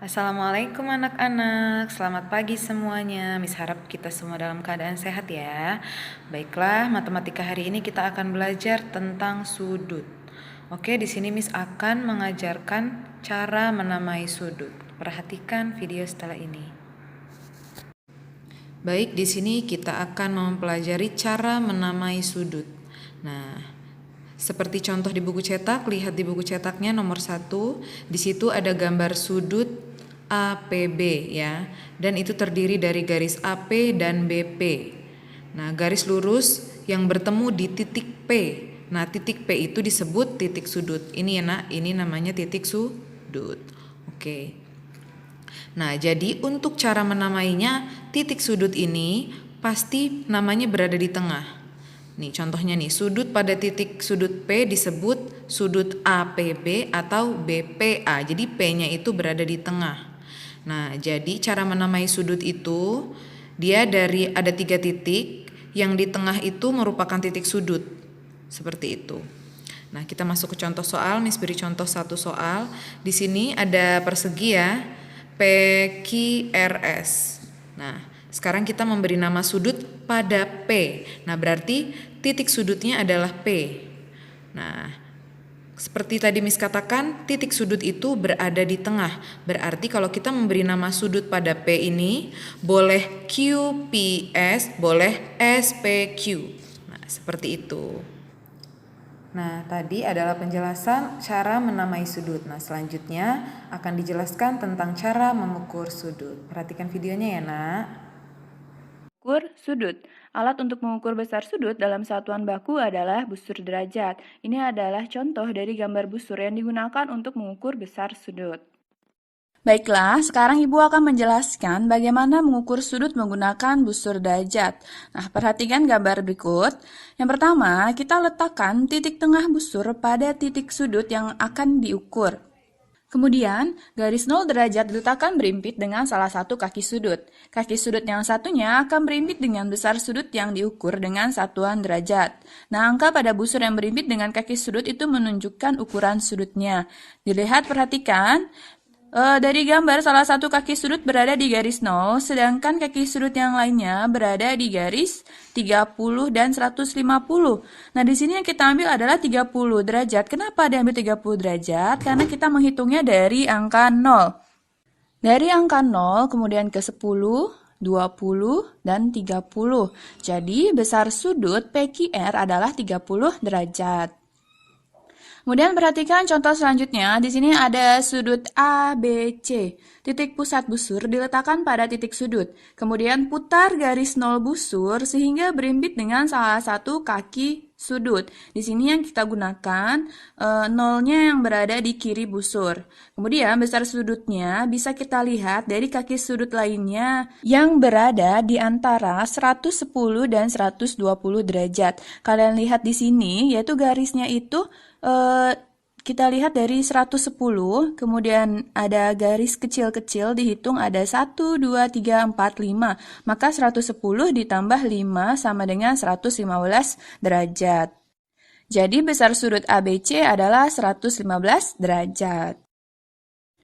Assalamualaikum anak-anak, selamat pagi semuanya. Miss harap kita semua dalam keadaan sehat ya. Baiklah, matematika hari ini kita akan belajar tentang sudut. Oke, di sini Miss akan mengajarkan cara menamai sudut. Perhatikan video setelah ini. Baik, di sini kita akan mempelajari cara menamai sudut. Nah, seperti contoh di buku cetak, lihat di buku cetaknya nomor 1. Di situ ada gambar sudut APB ya, dan itu terdiri dari garis AP dan BP. Nah, garis lurus yang bertemu di titik P. Nah, titik P itu disebut titik sudut. Ini ya nak, ini namanya titik sudut. Oke. Nah, jadi untuk cara menamainya, titik sudut ini pasti namanya berada di tengah. Nih, contohnya nih, sudut pada titik sudut P disebut sudut APB atau BPA. Jadi P-nya itu berada di tengah. Nah, jadi cara menamai sudut itu dia dari ada 3 titik, yang di tengah itu merupakan titik sudut. Seperti itu. Nah, kita masuk ke contoh soal. Miss beri contoh satu soal. Di sini ada persegi ya, PQRS. Nah, sekarang kita memberi nama sudut pada P. Nah, berarti titik sudutnya adalah P. Nah, seperti tadi Miss katakan, titik sudut itu berada di tengah. Berarti kalau kita memberi nama sudut pada P ini, boleh QPS, boleh SPQ. Nah, seperti itu. Nah, tadi adalah penjelasan cara menamai sudut. Nah, selanjutnya akan dijelaskan tentang cara mengukur sudut. Perhatikan videonya ya, nak. Ukur sudut. Alat untuk mengukur besar sudut dalam satuan baku adalah busur derajat. Ini adalah contoh dari gambar busur yang digunakan untuk mengukur besar sudut. Baiklah, sekarang Ibu akan menjelaskan bagaimana mengukur sudut menggunakan busur derajat. Nah, perhatikan gambar berikut. Yang pertama, kita letakkan titik tengah busur pada titik sudut yang akan diukur. Kemudian, garis 0 derajat diletakkan berimpit dengan salah satu kaki sudut. Kaki sudut yang satunya akan berimpit dengan besar sudut yang diukur dengan satuan derajat. Nah, angka pada busur yang berimpit dengan kaki sudut itu menunjukkan ukuran sudutnya. Dilihat, perhatikan. Dari gambar, salah satu kaki sudut berada di garis 0, sedangkan kaki sudut yang lainnya berada di garis 30 dan 150. Nah, di sini yang kita ambil adalah 30 derajat. Kenapa diambil 30 derajat? Karena kita menghitungnya dari angka 0. Dari angka 0, kemudian ke 10, 20, dan 30. Jadi, besar sudut PQR adalah 30 derajat. Kemudian perhatikan contoh selanjutnya. Di sini ada sudut ABC. Titik pusat busur diletakkan pada titik sudut. Kemudian putar garis 0 busur sehingga berimpit dengan salah satu kaki sudut. Di sini yang kita gunakan nolnya yang berada di kiri busur. Kemudian besar sudutnya bisa kita lihat dari kaki sudut lainnya yang berada di antara 110 dan 120 derajat. Kalian lihat di sini yaitu garisnya itu kita lihat dari 110, kemudian ada garis kecil-kecil dihitung ada 1, 2, 3, 4, 5. Maka 110 ditambah 5 sama dengan 115 derajat. Jadi besar sudut ABC adalah 115 derajat.